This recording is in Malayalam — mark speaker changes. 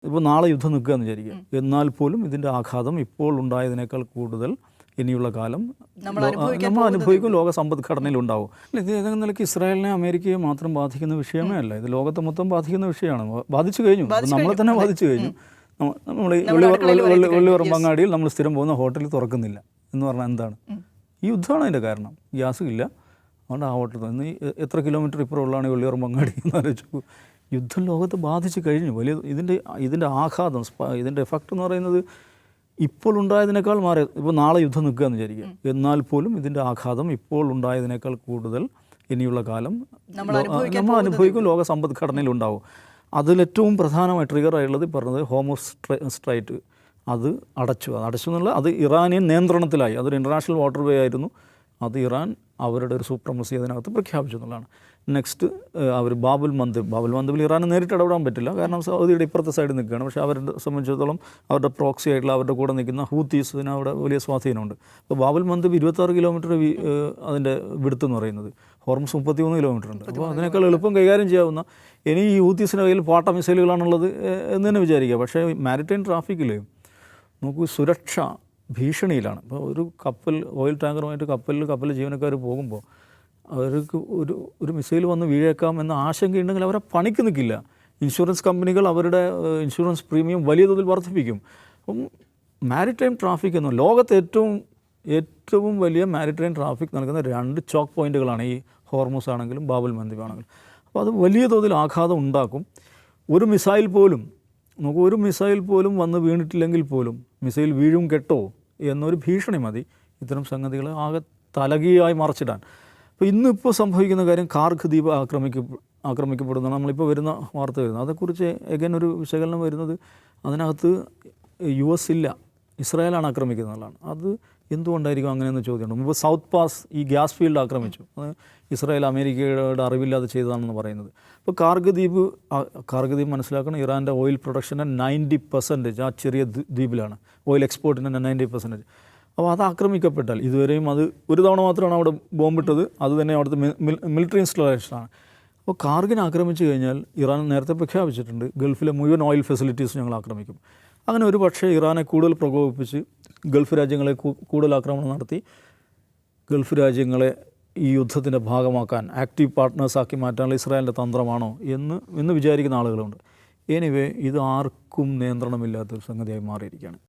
Speaker 1: ഇപ്പോൾ നാളെ യുദ്ധം നിൽക്കുകയെന്ന് വിചാരിക്കുക, എന്നാൽ പോലും ഇതിൻ്റെ ആഘാതം ഇപ്പോൾ ഉണ്ടായതിനേക്കാൾ കൂടുതൽ ഇനിയുള്ള കാലം നമ്മൾ അനുഭവിക്കും, ലോക സമ്പദ്ഘടനയിൽ ഉണ്ടാവും. ഇത് ഏതെങ്കിലും നിലയ്ക്ക് ഇസ്രായേലിനെ അമേരിക്കയെ മാത്രം ബാധിക്കുന്ന വിഷയമേ അല്ല, ഇത് ലോകത്തെ മൊത്തം ബാധിക്കുന്ന വിഷയമാണ്. ബാധിച്ചു കഴിഞ്ഞു, നമ്മളെ തന്നെ ബാധിച്ചു കഴിഞ്ഞു. നമ്മൾ ഈ വെള്ളിവറമ്പങ്ങാടിയിൽ നമ്മൾ സ്ഥിരം പോകുന്ന ഹോട്ടലിൽ തുറക്കുന്നില്ല എന്ന് പറഞ്ഞാൽ എന്താണ്? ഈ യുദ്ധമാണ് അതിൻ്റെ കാരണം. ഗ്യാസ് ഇല്ല, അതുകൊണ്ട് ആ ഹോട്ടൽ ഇന്ന് എത്ര കിലോമീറ്റർ ഇപ്പുറമുള്ളതാണ് വെള്ളിവറമ്പങ്ങാടി എന്ന് ആലോചിച്ചു. യുദ്ധം ലോകത്ത് ബാധിച്ചു കഴിഞ്ഞു. വലിയ ഇതിൻ്റെ ആഘാതം, ഇതിൻ്റെ എഫക്റ്റ് എന്ന് പറയുന്നത് ഇപ്പോൾ ഉണ്ടായതിനേക്കാൾ മാറി. ഇപ്പോൾ നാളെ യുദ്ധം നിൽക്കുകയെന്ന് വിചാരിക്കുക, എന്നാൽ പോലും ഇതിൻ്റെ ആഘാതം ഇപ്പോൾ ഉണ്ടായതിനേക്കാൾ കൂടുതൽ ഇനിയുള്ള കാലം നമ്മൾ അനുഭവിക്കും, ലോക സമ്പദ്ഘടനയിൽ ഉണ്ടാവും. അതിലേറ്റവും പ്രധാനമായി ട്രിഗറായുള്ളത് പറഞ്ഞത് ഹോർമുസ് സ്ട്രൈറ്റ്, അത് അടച്ചു എന്നുള്ള അത് ഇറാനിയൻ നിയന്ത്രണത്തിലായി. അതൊരു ഇൻ്റർനാഷണൽ വാട്ടർ വേ ആയിരുന്നു, അത് ഇറാൻ അവരുടെ ഒരു സൂപ്രമസി അതിനകത്ത് പ്രഖ്യാപിച്ചു എന്നുള്ളതാണ്. നെക്സ്റ്റ് അവർ ബാബുൽ മന്ദബിൽ ഇറാന് നേരിട്ട് ഇടപെടാൻ പറ്റില്ല, കാരണം സൗദിയുടെ ഇപ്പുറത്തെ സൈഡിൽ നിൽക്കുകയാണ്. പക്ഷേ അവരെ സംബന്ധിച്ചിടത്തോളം അവരുടെ പ്രോക്സി ആയിട്ടുള്ള അവരുടെ കൂടെ നിൽക്കുന്ന ഹൂത്തീസിന് അവിടെ വലിയ സ്വാധീനമുണ്ട്. അപ്പോൾ ബാബുൽ മന്ദബ് 26 കിലോമീറ്റർ അതിൻ്റെ വിടുത്ത് എന്ന് പറയുന്നത്, ഹോർമുസ് 33 കിലോമീറ്റർ ഉണ്ട്. അപ്പോൾ അതിനേക്കാൾ എളുപ്പം കൈകാര്യം ചെയ്യാവുന്ന, ഇനി ഈ ഹൂത്തീസിൻ്റെ കയ്യിൽ പാട്ട മിസൈലുകളാണുള്ളത് എന്ന് തന്നെ വിചാരിക്കുക. പക്ഷേ മാരിടൈം ട്രാഫിക്കിൽ നമുക്ക് സുരക്ഷ ഭീഷണിയിലാണ്. ഇപ്പോൾ ഒരു കപ്പൽ, ഓയിൽ ടാങ്കറുമായിട്ട് കപ്പൽ ജീവനക്കാർ പോകുമ്പോൾ അവർക്ക് ഒരു മിസൈൽ വന്ന് വീഴേക്കാം എന്ന ആശങ്കയുണ്ടെങ്കിൽ അവരെ പണിക്ക് നിൽക്കില്ല. ഇൻഷുറൻസ് കമ്പനികൾ അവരുടെ ഇൻഷുറൻസ് പ്രീമിയം വലിയ തോതിൽ വർദ്ധിപ്പിക്കും. അപ്പം മാരിടൈം ട്രാഫിക് എന്ന ലോകത്തെ ഏറ്റവും വലിയ മാരിടൈം ട്രാഫിക് നൽകുന്ന 2 ചോക്ക് പോയിൻറ്റുകളാണ് ഈ ഹോർമുസ് ആണെങ്കിലും ബാബുൽ മന്ദബ് ആണെങ്കിലും. അപ്പോൾ അത് വലിയ തോതിൽ ആഘാതം ഉണ്ടാക്കും. ഒരു മിസൈൽ പോലും വന്ന് വീണിട്ടില്ലെങ്കിൽ പോലും മിസൈൽ വീഴും കെട്ടോ എന്നൊരു ഭീഷണി മതി ഇത്തരം സംഗതികളെ ആകെ തലകീഴായി മറച്ചിടാൻ. അപ്പോൾ ഇന്നിപ്പോൾ സംഭവിക്കുന്ന കാര്യം, കാർഗ് ദ്വീപ് ആക്രമിക്കപ്പെടുന്നതാണ് നമ്മളിപ്പോൾ വരുന്ന വാർത്ത വരുന്നത്. അതേക്കുറിച്ച് എഗൈൻ ഒരു വിശകലനം വരുന്നത്, അതിനകത്ത് US ഇല്ല, ഇസ്രായേലാണ് ആക്രമിക്കുന്നതാണ്. അത് എന്തുകൊണ്ടായിരിക്കും അങ്ങനെയെന്ന് ചോദ്യമുണ്ട്. ഇപ്പോൾ സൗത്ത് പാസ് ഈ ഗ്യാസ് ഫീൽഡ് ആക്രമിച്ചു, അത് ഇസ്രായേൽ അമേരിക്കയുടെ അറിവില്ലാതെ ചെയ്തതാണെന്ന് പറയുന്നത്. അപ്പോൾ കാർഗ് ദ്വീപ് മനസ്സിലാക്കണം, ഇറാൻ്റെ ഓയിൽ പ്രൊഡക്ഷൻ്റെ 90% ആ ചെറിയ ദ്വീപിലാണ്, ഓയിൽ എക്സ്പോർട്ടിൻ്റെ 90%. അപ്പോൾ അത് ആക്രമിക്കപ്പെട്ടാൽ, ഇതുവരെയും അത് ഒരു തവണ മാത്രമാണ് അവിടെ ബോംബിട്ടത്, അത് തന്നെ അവിടുത്തെ മിലിറ്ററി ഇൻസ്റ്റലേഷനാണ്. അപ്പോൾ കാർഗിനെ ആക്രമിച്ചു കഴിഞ്ഞാൽ ഇറാൻ നേരത്തെ പ്രഖ്യാപിച്ചിട്ടുണ്ട്, ഗൾഫിലെ മുഴുവൻ ഓയിൽ ഫെസിലിറ്റീസ് ഞങ്ങൾ ആക്രമിക്കും. അങ്ങനെ ഒരു പക്ഷേ ഇറാനെ കൂടുതൽ പ്രകോപിപ്പിച്ച് ഗൾഫ് രാജ്യങ്ങളെ കൂടുതൽ ആക്രമണം നടത്തി ഗൾഫ് രാജ്യങ്ങളെ ഈ യുദ്ധത്തിൻ്റെ ഭാഗമാക്കാൻ, ആക്റ്റീവ് പാർട്ട്നേഴ്സാക്കി മാറ്റാനുള്ള ഇസ്രായേലിൻ്റെ തന്ത്രമാണോ എന്ന് വിചാരിക്കുന്ന ആളുകളുണ്ട്. എനിവേ ഇത് ആർക്കും നിയന്ത്രണമില്ലാത്തൊരു സംഗതിയായി മാറിയിരിക്കുകയാണ്.